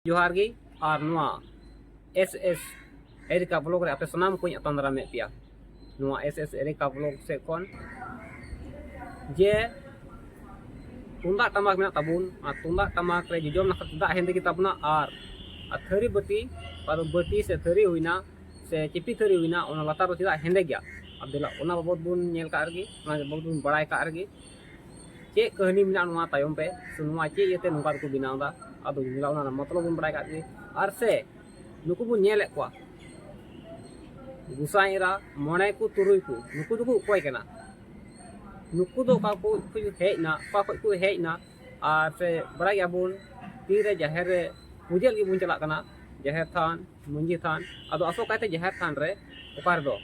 जोहार गे और नुआ एस एस एरिका ब्लॉग रे आपे सनाम को अतन दाराम पिया नुआ एस एस एरिका ब्लॉग से कौन जे तुंदा टमाक में ताबुन तुंदा टमाक रे जोजोम नखत दा हेंदे की ताबना और थरी बटी और बटी से थरी हुईना से चिपी थरी हुईना ओना लतार चिदा हेंदे गया अब दिला ओना बाबत बुन नेल का आरगी ओना बाबत बुन बड़ाय का आरगी चे कहनी मिना नुआ तायम पे सुनुआ चे येते नुका को बिनावदा अदो मिला ओना मतलब बुन बड़ाय का आरगी और से नुकु बुन नेले को गुसाईरा मोने को तुरुई को नुकु दुकु कोय केना नुकु दो का को हेजना का को हेजना और से बड़ाय अबुन तीरे जहर रे पूजल की बुन चला कना जहर थान मुंजी थान अदो असो काते जहर थान रे ओकार दो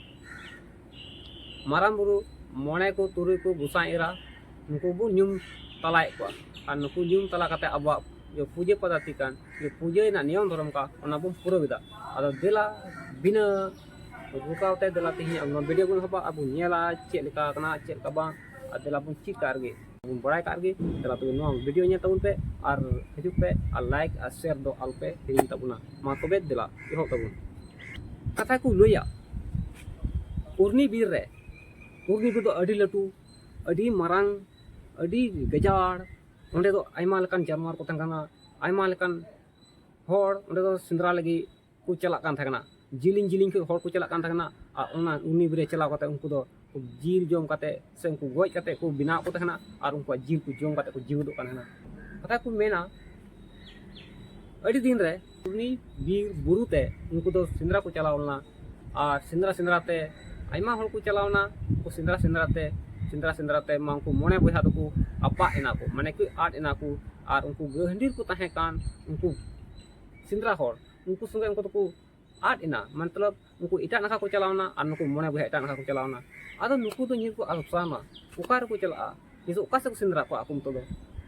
माराम बुरु मोने को तुरुई को गुसाईरा नुकु बुन न्यूम तलाय को और नुकु न्यूम तला काते अब जो पूजे पद्धति कान जो पूजे ना नियम धर्म का ओना बुन पूरा विदा अदो दिला बिना रुकावते दिला तिही अब वीडियो बुन हबा अब नेला चेक लेका कना चेक का बा दिला बुन चिक कारगे बुन बड़ाय कारगे दिला तो नो वीडियो nya tabun पे और हिजुक पे और लाइक और शेयर दो आल पे हिजुक tabuna मा तबे दिला इहो tabun कथा को लुया उर्नी बीर रे उर्नी बीर दो अडी लटू अडी मारांग अडी गजाड़ ओंडे दो आयमा लकान जानवर को तंगाना आयमा लकान होड़ ओंडे दो सिंद्रा लगी को चला कान थाकना जिलिंग जिलिंग के होड़ को चला कान थाकना आ ओना उनी बिरे चला कते उनको दो जील जोम कते से उनको गोय कते को बिना को थाकना और उनको जील को जोम कते को जीव दो काना कथा को मेना अडी दिन रे उनी बीर बुरुते उनको दो सिंद्रा को चलावना और सिंद्रा सिंद्रा ते आयमा होड़ को चलावना को सिंद्रा सिंद्रा ते मांको मोने बहा दो को अपा एना को माने को आट एना को और उनको गहंडीर को ताहे कान उनको सिंद्रा होड़ उनको संगे उनको तो आट एना मतलब उनको इटा नखा को चलावना और उनको मोने बहा इटा नखा को चलावना आदो नुकु तो निर को अलसामा उकार को चला निसो उका से को सिंद्रा को आकुम तो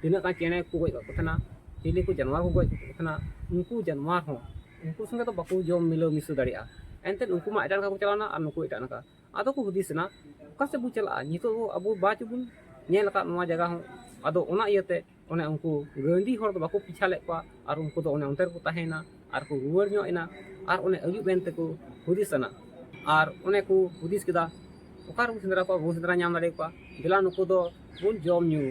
दिना का चेने को गोय को थना चिली को जानवर को गोय को थना उनको जानवर हो उनको संगे तो बाकू जम मिलो मिसु दाड़िया एनते उनको मा इटा नखा को चलावना और उनको इटा नखा आदो को हुदिसना उका से बु चला नितो अबो बाच बुन नेल का नवा जगह हो आदो ओना इयते ओने उनको गंडी होड़ दो बाको पिछा ले को और उनको तो ओने अंतर को ताहेना और को रुवर ᱧᱚ एना और ओने अयु बेनते को हुदिसना और ओने को हुदिस केदा ओकार को सिंद्रा को सिंद्रा नाम दाड़े को दिला नुको दो बुन जम न्यू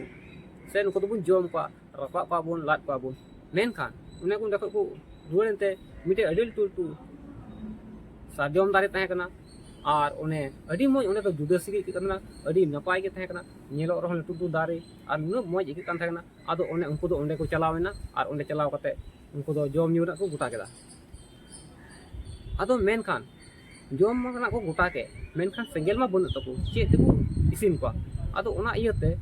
से नुको दो बुन जम को रपा पा बुन लाट पा बुन मेनखान ओने को देखो को रुवरनते मिटे अडिल टू टू साजम दारे ताहे कना और ओने अडी मोज ओने तो जुदा सिगी के कना अडी नपाय के ताहे कना नेलो रहो लटू टू दारे और नु मोज के कान ताहे कना आदो ओने उनको दो ओंडे को चलावेना और ओंडे चलाव कते उनको दो जम न्यू ना को गुटा केदा आदो मेनखान जम ना को गुटा के मेनखान सेंगेल मा बनु तको चे तको इसिन को आदो ओना इयते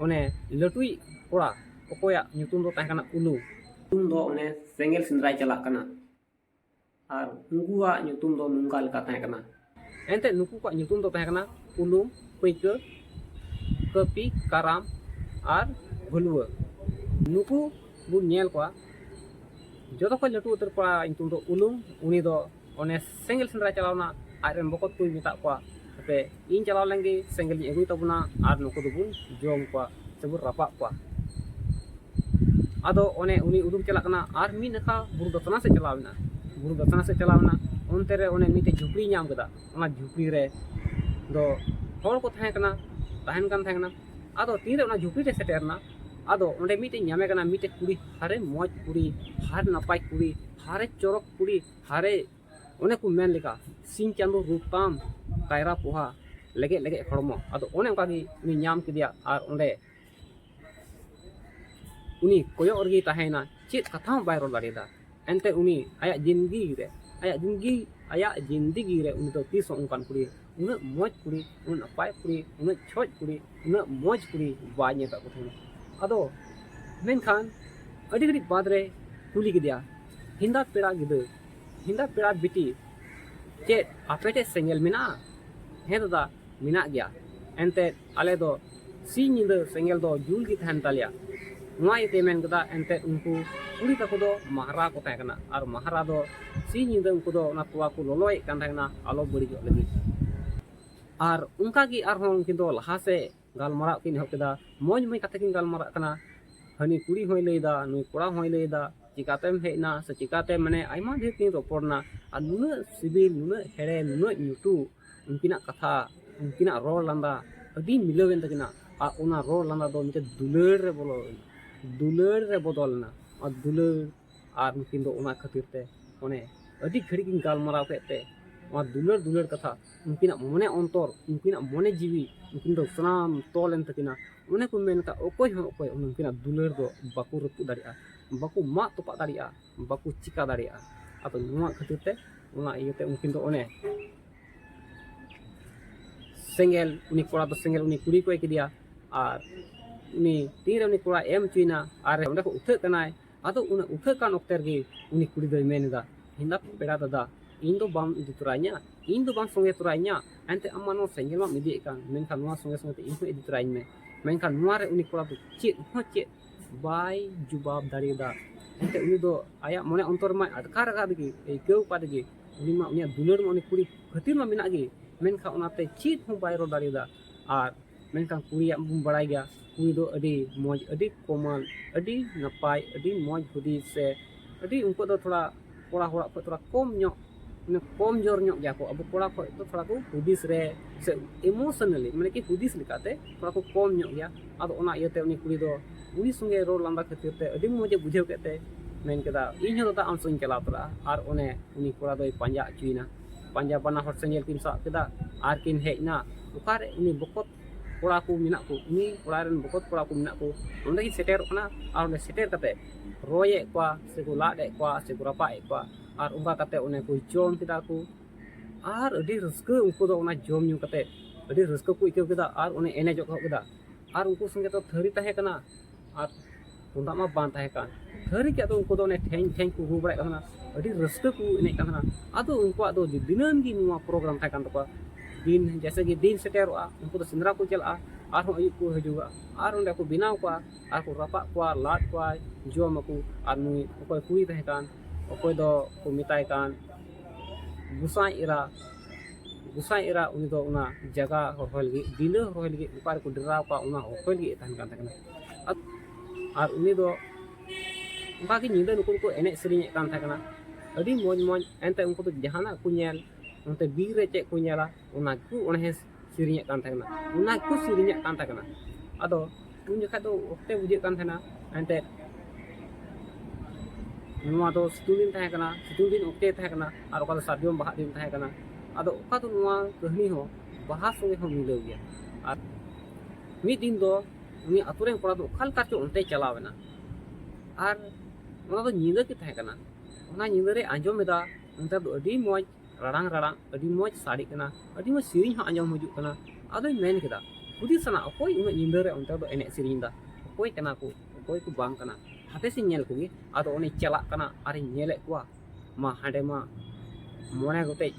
ओने लटुई कोड़ा ओकोया ᱧᱩᱛᱩᱢ दो ताहे कना उलू ᱧᱩᱛᱩᱢ दो ओने सेंगेल सिंद्राय चला कना और उनकुआ ᱧᱩᱛᱩᱢ दो नुंगा लका ताहे कना एनते नुकु को ᱧᱩᱛᱩᱢ दो ताहे कना उलुम पैके कपी काराम और भुलुआ नुकु बु नेल को जो को लटू उतर को ᱧᱩᱛᱩᱢ दो उलुम उनी दो ओने सेंगेल सिंद्रा चलावना आरेन बकत को मिता को पे इन चलाव लेंगे सेंगेल नि एगुई तबना और नुकु दो बुन जोम को सबु रपा को आदो ओने उनी उदुम चला कना और मी नखा बुरु दतना से चलावना उनते रे ओने मिटे झुपड़ी नाम कदा ओना झुपड़ी रे दो होड़ को थाहे कना ताहन कान थाहे कना आदो तीन रे ओना झुपड़ी रे सेटेरना आदो ओंडे मिटे ᱧᱟᱢᱮ कना मिटे कुड़ी हारे मौज कुड़ी हार नपाय कुड़ी हारे चोरक कुड़ी हारे ओने को मेन लेका सिंह चांदो रूपताम कायरा पोहा लगे लगे हड़मो आदो ओने ओका गी उनी ᱧᱟᱢ किदिया और ओंडे उनी कोयो ओरगी ताहेना चेत कथा बाय रोल दाड़ेदा एनते उनी आया जिंदगी रे उनी तो तीस उनकान कुड़ी उना मौज कुड़ी उना नपाय कुड़ी उना छोज कुड़ी उना मौज कुड़ी बाय नेता को थेना आदो मेनखान अडी गडी बाद रे कुली गिदिया हिंदा पेड़ा बिटी चे आपेटे सेंगेल मिना हे दादा मिना गया एनते आले दो सी निंदा सेंगेल दो जुल की थान तालिया नुआ इते मेन कदा एनते उनको कुड़ी तको दो महारा को ताहे कना और महारा दो सी निंदा उनको दो ना तुआ को लोलोय कान थाहे कना आलो बड़ी जो लगी और उनका की आर हों किंतु लहा से गालमारा किन हो केदा मोज मई कथा किन गालमारा कना हनी कुड़ी होय लेदा नुई कोड़ा होय लेदा चिकातेम हेना से चिकाते माने आयमा ढेर किन रोपड़ना और नुना सिबिल नुना हेड़े नुना न्यूटू उनकिना कथा उनकिना रोड लांदा अभी मिलावेन तकिना और उना रोड लांदा दो मिटे दुलड़ रे बोलो दुलड़ रे बदलना और दुलड़ और उनकिन दो उना खातिर ते ओने अभी घड़ी किन गालमाराव केते और दुलड़ दुलड़ कथा उनकिना मने अंतर उनकिना मने जीवी उनकिन दो सनाम तोलेन तकिना उन्हें को मेन का ओकोय हो ओकोय उनकिना दुलड़ दो बाकू रपु दाड़िया बाकू मा तोपा दाड़िया बाकू चिका दाड़िया अब नुआ खातिर ते उना इयते उनकिन दो ओने सेंगेल उनी कोड़ा तो सेंगेल उनी कुड़ी को किदिया और उनी तीन उनी कोड़ा एम चुइना और उन्हें को उठे कनाय आदो उन्हें उठे कान ओक्टर गे उनी कुड़ी दो मेनदा हिंदा पेड़ा दादा इन दो बाम इदि तुराइnya इन दो बाम संगे तुराइnya एंते अम्मानो सेंगेल मा मिदी कान मेनखान नुआ संगे संगे इन को इदि तुराइन में मेनखान नुआ रे उनी कोड़ा तो चेत बाय जुबाब दाड़ीदा एंते उनी दो आया मने अंतर मा अदकार का दगी ए केउ का दगी उनी मा उनी दुलर मा उनी कुड़ी खातिर मा मिना गे मेनखान उनाते चेत हो बाय रो दाड़ीदा और मेनखान कुड़िया बुम बड़ाय गया कुड़ी दो अडी मौज अडी कोमल अडी नपाय अडी मौज हुदी से अडी उनको दो थोड़ा कोड़ा होड़ा को थोड़ा कम ᱧᱚᱜ ने कम जोर ᱧᱚᱜ गया को अब कोड़ा को तो थोड़ा को हुदिस रे से इमोशनली माने कि हुदिस लिकाते थोड़ा को कम ᱧᱚᱜ गया आदो ओना इयते उनी कुड़ी दो उनी संगे रोड लांदा खातिर ते अडी मौजे बुझेव केते मेन केदा इन हो दादा आम संग चला तरा और ओने उनी कोड़ा दोय पांजा चुइना पांजा बना हर सेंगेल किन सा केदा आर किन हेजना उकारे उनी बकत कोड़ा को मिना को उनी कोड़ा रेन बकत कोड़ा को मिना को ओंदे की सेटेर कना और ओंदे सेटेर कते रोये क्वा से को लाडे क्वा से को रपाए क्वा और उनका कते ओने को जोम केदा को और अडी रस्के उनको दो ओना जोम न्यू कते अडी रस्के को इकेव केदा और ओने एने जो केदा और उनको संगे तो थरी ताहे कना और उनका मा बान ताहे कान थरी के तो उनको दो ओने ठेंग ठेंग को हु बड़ाय कना अडी रस्के को एने कना आदो उनको दो दिनम की नुआ प्रोग्राम ताहे कान तको दिन जैसे कि दिन सेटेरोआ उनको तो सिंदरा को चला और अयुब को हजुगा और उन्हें को बिनाव को और को रपा को लाट को जोम को और नुई ओकोय कुई ताहे कान ओकोय दो को मिताय कान गुसाई इरा उनी दो उना जगह होल गे दिले होल गे उपार को डराव का उना होल गे तान कान ताकना और उनी दो बाकी निदे नुको को एने सरिኝ कान ताकना अडी मोज मोज एंते उनको तो जहाना को नेल उनते बीर रे चे को नेला उना को ओने सरिኝ कान ताकना उना को सरिኝ कान ताकना आदो उन जखा दो ओक्ते बुझे कान थाना एंते नुआ दो सितुंग दिन ताहे कना सितुंग दिन ओक्ते ताहे कना और ओका सादियोम बाहा दिन ताहे कना आदो ओका तो नुआ कहानी हो बाहा संगे हो मिलाव गया और मी दिन दो उनी अतुरे कोड़ा दो खाल काचो उनते चलावेना और ओना दो नींदा के ताहे कना ओना नींदा रे आंजोमेदा उनते दो अडी मौज राडांग राडांग अडी मौज साड़ी कना अडी मौज सिरिኝ हो आंजोम हजु कना आदो मेन केदा खुदी सना ओकोय उना नींदा रे उनते दो एने सिरिኝ दा ओकोय कना को ओकोय को बांग कना हाथे से नेल कोगी आदो ओने चला कना आरे नेले कोआ मा हांडे मा मोने गोटे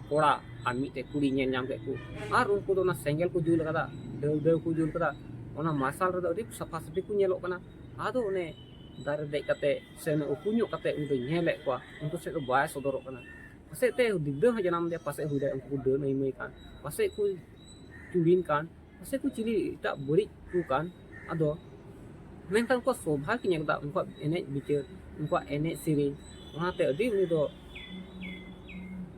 कोड़ा और मिटे कुड़ी नेल नाम के को और उनको दो ना सेंगेल को जुल कदा देव देव को जुल कदा ओना मार्शल रे अडी सफा सफी को नेलो कना आदो ओने दारे दे कते से ने उपुño कते उन दो नेले कोआ उनको से तो बाय सदरो कना पासे ते दिग्दे हो जनाम दे पासे हुदे उनको दे नई मई कान पासे को चुड़ीन कान पासे को चिली ता बड़ी को कान आदो मेनखान उनको शोभा की नेगदा उनको एने बिचार उनको एने सिरिኝ ओनाते अडी उनी दो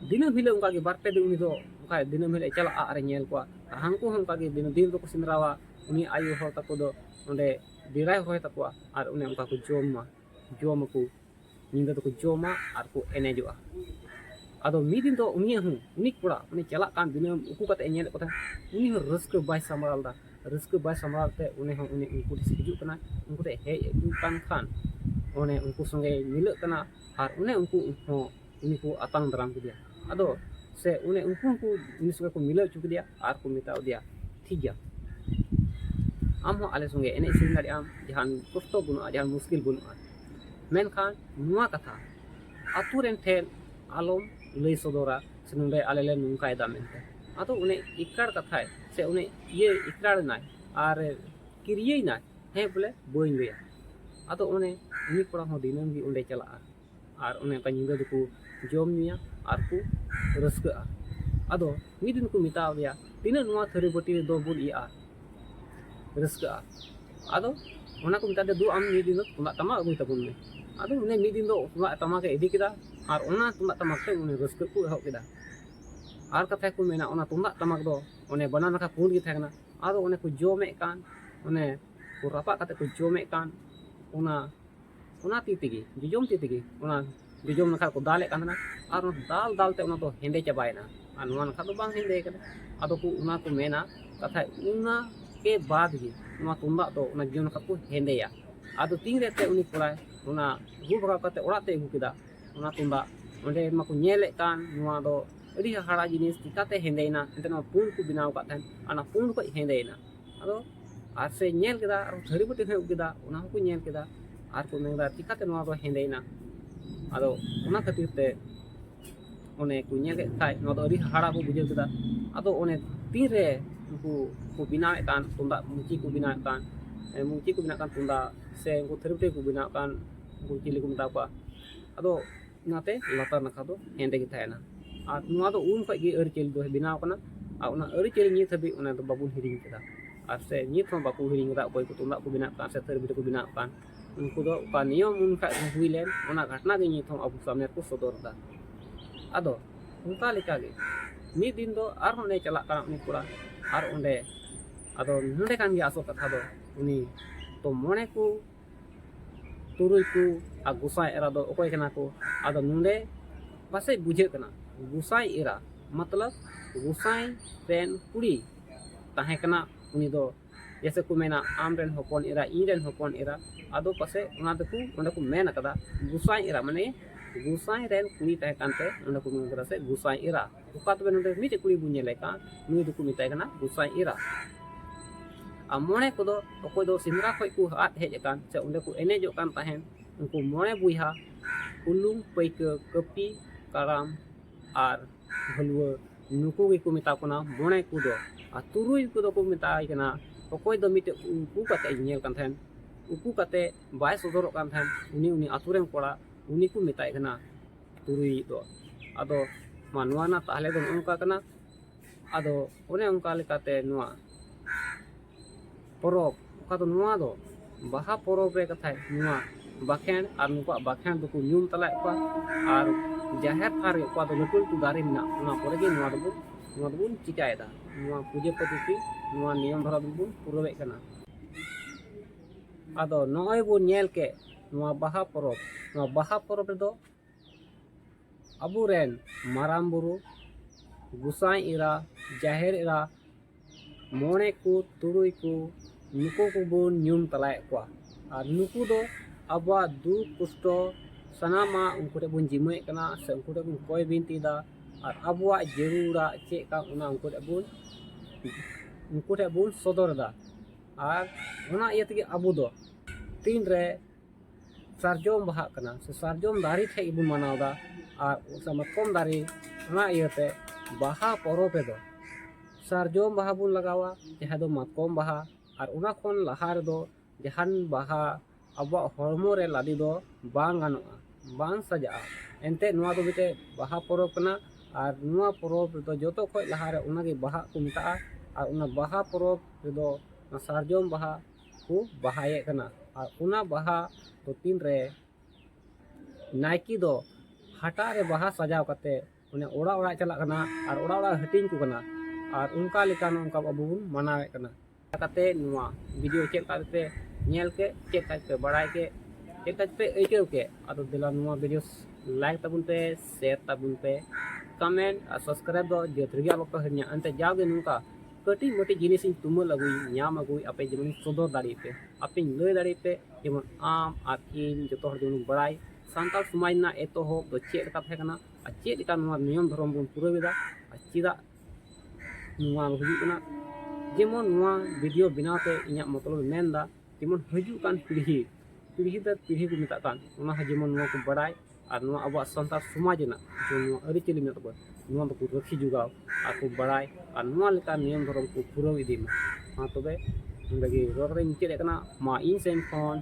दिनम हिले उनका के बार पे दिन उनी दो उनका दिनम हिले चला आरे नेल को हांको उनका के दिन दिन को सिंदरावा उनी आयु हो तको दो ओंडे दिराय होय तको और उनी उनका को जोम को निंदा तो को जोमा और को एने जोआ आदो मी दिन दो उनी कोड़ा उनी चला कान दिनम उकु कते नेल को उनी हो रस्क बाय संभालदा रस्क बाय संभालते उनी उनको हिजु कना उनको ते हे कान खान ओने उनको संगे मिल कना और उनी उनको हो उनी को अतंग दराम के दिया आदो से उनी उनको उनी संगे को मिल चुक दिया और को मिताव दिया ठीक गया आम हो आले संगे एने सिंग दाड़ी आम जहान कष्ट बनुआ जहान मुश्किल बनुआ मेनखान नुआ कथा आतु रेन ठेन आलम लई सदोरा से नंदे आले ले नुंकाय दा मेनते आदो उनी इकरार कथाय से उनी ये इकरार नाय और किरिये नाय हे बोले बई गया आदो उनी कोड़ा हो दिनम भी उंडे चला और उनी का निंदा दको जोम निया और को रस्का आदो मी दिन को मिताव दिया तीन नुआ थरी बटी दो बुल इया रस्का आदो ओना को मिता दे दु आम मी दिन तुना तमा अगुई तबुन में ᱟᱫᱚ ᱩᱱᱤ ᱢᱤᱫ ᱫᱤᱱ ᱫᱚ ᱛᱩᱢᱫᱟᱜ ᱴᱟᱢᱟᱠᱮ ᱤᱫᱤ ᱠᱮᱫᱟ ᱟᱨ ᱚᱱᱟ ᱛᱩᱢᱫᱟᱜ ᱴᱟᱢᱟᱠ ᱛᱮ ᱩᱱᱤ ᱨᱟᱹᱥᱠᱟᱹ ᱠᱚ ᱮᱦᱚᱵ ᱠᱮᱫᱟ ᱟᱨ ᱠᱟᱛᱷᱟ ᱠᱚ ᱢᱮᱱᱟ ᱚᱱᱟ ᱛᱩᱢᱫᱟᱜ ᱴᱟᱢᱟᱠ ᱫᱚ ᱚᱱᱮ ᱵᱟᱱᱟᱨ ᱱᱟᱠᱷᱟ ᱯᱩᱸᱰ ᱜᱮ ᱛᱟᱦᱮᱸ ᱠᱟᱱᱟ ᱟᱫᱚ ᱚᱱᱮ ᱠᱚ ᱡᱚᱢᱮᱫ ᱠᱟᱱ ᱚᱱᱮ ᱠᱚ ᱨᱟᱯᱟᱜ ᱠᱟᱛᱮ ᱠᱚ ᱡᱚᱢᱮᱫ ᱠᱟᱱ ᱚᱱᱟ ᱛᱤ ᱛᱮᱜᱮ ᱡᱚᱡᱚᱢ ᱛᱤ ᱛᱮᱜᱮ ᱚᱱᱟ ᱡᱚᱡᱚᱢ ᱱᱟᱠᱷᱟ ᱠᱚ ᱫᱟᱞᱮᱫ ᱠᱟᱱ ᱛᱟᱦᱮᱱᱟ ᱟᱨ ᱚᱱᱟ ᱫᱟᱞ ᱛᱮ ᱚᱱᱟ ᱫᱚ ᱦᱮᱸᱫᱮ ᱪᱟᱵᱟᱭᱮᱱᱟ ᱟᱨ ᱱᱚᱣᱟ ᱱᱟᱠᱷᱟ ᱫᱚ ᱵᱟᱝ ᱦᱮᱸᱫᱮ ᱠᱟᱱᱟ ᱟᱫᱚ ᱠᱚ ᱚᱱᱟ ᱠᱚ ᱢᱮᱱᱟ ᱠᱟᱛᱷᱟ ᱚᱱᱟ ke बाद ᱜᱮ ᱱᱚᱣᱟ ᱛᱩᱢᱫᱟᱜ ᱫᱚ ᱚᱱᱟ ᱡᱚᱡᱚᱢ ᱱᱟᱠᱷᱟ ᱠᱚ ᱦᱮᱸᱫᱮᱭᱟ ᱟᱫᱚ ᱛᱤᱱᱨᱮ ᱛᱮ ᱩᱱᱤ ᱠᱚᱲᱟᱭ ᱚᱱᱟ ᱨᱩ ᱵᱷᱟᱜᱟᱣ ᱠᱟᱛᱮ ᱚᱲᱟᱜ ᱛᱮ ᱟᱹᱜᱩ ᱠᱮᱫᱟ ᱚᱱᱟ ᱛᱩᱢᱫᱟᱜ ᱚᱸᱰे ᱢᱟᱠᱚ ᱧᱮᱞᱮᱫ ᱠᱟᱱ ᱱᱚᱣᱟ ᱫᱚ ᱟᱹᱰᱤ ᱦᱟᱦᱟᱲᱟ ᱡᱤᱱᱤᱥ ᱪᱤᱠᱟᱹᱛᱮ ᱦᱮᱸᱫᱮᱭᱮᱱᱟ ᱮᱱᱛᱮ ᱱᱚᱣᱟ ᱯᱩᱸᱰ ᱠᱚ ᱵᱮᱱᱟᱣ ᱟᱠᱟᱫ ᱛᱟᱦᱮᱱ ᱟᱨ ᱚᱱᱟ ᱯᱩᱸᱰ ᱠᱷᱚᱡ ᱦᱮᱸᱫᱮᱭᱮᱱᱟ ᱟᱫᱚ ᱟᱨ ᱥᱮ ᱧᱮᱞ ᱠᱮᱫᱟ ᱟᱨ ᱛᱷᱟᱹᱨᱤ ᱵᱟᱹᱴᱤ ᱦᱚᱸ ᱟᱹᱜᱩ ᱠᱮᱫᱟ ᱚᱱᱟ ᱦᱚᱸᱠᱚ ᱧᱮᱞ ᱠᱮᱫᱟ ᱟᱨ ᱠᱚ ᱢᱮᱱᱫᱟ ᱪᱤᱠᱟᱹᱛᱮ ᱱᱚᱣᱟ ᱫᱚ ᱦᱮᱸᱫᱮᱭᱮᱱᱟ ᱟᱫᱚ ᱚᱱᱟ ᱠᱷᱟᱹᱛᱤᱨ te ᱚᱱᱮ ᱠᱚ ᱧᱮᱞ ᱠᱮᱫ ᱠᱷᱟᱡ ᱱᱚᱣᱟ ᱫᱚ ᱟᱹᱰᱤ ᱦᱟᱦᱟᱲᱟ ᱠᱚ ᱵᱩᱡᱷᱟᱹᱣ ᱠᱮᱫᱟ ᱟᱫᱚ ᱚᱱᱮ ᱛᱤᱱᱨᱮ ᱩᱱᱠᱩ ᱠᱚ ᱵᱮᱱᱟᱣᱮᱫ ᱠᱟᱱ ᱛᱩᱢᱫᱟᱜ ᱢᱩᱪᱤ ᱠᱚ ᱵᱮᱱᱟᱣᱮᱫ ᱠᱟᱱ ᱢᱩᱪᱤ ᱠᱚ ᱵᱮᱱᱟᱣᱮᱫ ᱠᱟᱱ ᱛᱩᱢᱫᱟᱜ ᱥᱮ ᱩᱱᱠᱩ ᱛᱷᱟᱹᱨᱤ ᱵᱟᱹᱴᱤ ᱠᱚ ᱵᱮᱱᱟᱣᱮᱫ ᱠᱟᱱ उनको चिली को मेता आदो नाते लातार नाखा दो हेंदे गे थायना और नोआ दो उन खय गे अरिचेली दो बेनाव कना और उना अरिचेली नित हबी उना दो बाबू हिरिंग केदा और से नित हम बाकू हिरिंग केदा कोई को तुंदा को बेनाव कान से थर बिटे को बेनाव कान उनको दो का नियम उन खय हुई लेन उना घटना गे नित हम अबू सामने को सदरदा आदो उनका लेका गे मी दिन दो आर होने चला कान उनी कोड़ा आर ओंडे आदो नोंडे कान गे आसो कथा दो उनी तो मोने को तुरुई को आ गुसाई एरा दो ओकोय कना को आदो नुंडे पासे बुझे कना गुसाई एरा मतलब गुसाई रेन कुड़ी ताहे कना उनी दो जैसे को मेना आम रेन होपन एरा इन रेन होपन एरा आदो पासे उना दको ओंडे को मेन कदा गुसाई एरा माने गुसाई रेन कुड़ी ताहे कानते ओंडे को मेन कदा से गुसाई एरा ओका तबे नुंडे मिटे कुड़ी बुझे लेका नुई दको मिताय कना गुसाई एरा आ मोणे को दो अकोय दो सिमरा खय को हात हेज कान से उंडे को एनेजो कान ताहेन उनको मोणे बुइहा उलुंग पैका कपी काराम आर भलुआ नुको गे को मेता कोना मोणे को दो आ तुरुई को दो को मेताय कना अकोय दो मिटे उकु काते नेल कान थाहेन उकु काते बाय सदरक कान थाहेन उनी आतुरेन कोड़ा उनी को मेताय कना तुरुई दो आदो मानवा ना ताहले दो उनका कना आदो ओने उनका लेकाते नुआ परब ओका दो नुआ दो बाहा परब रे कथाय नुआ बाखेन और नुका बाखेन दो को न्यूम तला को और जाहेर थार को दो लटुल तु दारे मिना उना परे गे नुआ दो चिकायदा नुआ पूजे पद्धति नुआ नियम धरा दो पुरवे कना आदो नय बो नेल के नुआ बाहा परब रे दो अबू रेन माराम बुरु गुसाई एरा जाहेर एरा मोणे को तुरुई को नुको को बोन न्यूम तलाय को और नुको दो अबवा दुख कष्ट सनामा उनको टे बोन जिमय कना से उनको टे बोन कोय बिनतीदा और अबवा जरूरा चे का उना उनको टे बोन सदरदा और उना इयत के अबू दो तीन रे सारजोम बहा कना से सारजोम दारी थे इबुन मनावदा और समतकम दारी उना इयते बाहा परब दो सारजोम बाहा बुन लगावा जहाँ दो मतकम बाहा और उना खन लहा रे दो जहान बाहा अबवा हरमो रे लादी दो बांग गानोआ बांग सजा एनते नुआ दो बिते बाहा परब कना और नुआ परब दो जतो खय लहा रे उना गे बाहा को मेता और उना बाहा परब रे दो सारजोम बाहा को बाहाये कना और उना बाहा तो तीन रे नायकी दो हटा रे बाहा सजाव कते उन्हें ओड़ा ओड़ा चला कना और ओड़ा ओड़ा हटिंग को कना और उनका लेकान उनका अबू बुन मनावे कना काते नुआ वीडियो चेक करते नेल के चेक करते बड़ाई के चेक करते एकेव के आदो दिला नुआ वीडियो लाइक तबुन पे शेयर तबुन पे कमेंट और सब्सक्राइब दो जेतरिया बको हरनिया अंते जागे नुका कटी मटी जिनिस तुमल अगुई नाम अगुई आपे जेमन सदर दाड़ी पे आपे लय दाड़ी पे जेमन आम और इन जतो हर जेमन बड़ाई सानताल समाज ना एतो हो दो चेक लेका थाहे कना आ चेक लेका नुआ नियम धर्म बुन पुरवेदा आ चिदा नुआ हुजु कना जेमन नुआ वीडियो बनाते इना मतलब मेनदा जेमन हजू कान पीढ़ी दर पीढ़ी को मेता कान उना जेमन नुआ को बड़ाई और नुआ अब सानताल समाज ना जो नुआ अरिचेली मेना तब नुआ को रखी जुगाव और को बड़ाई और नुआ लेका नियम धर्म को पुरव इदी मा हाँ तबे नोंडे गे रोड रे मुचाद कना मा इन सेन खन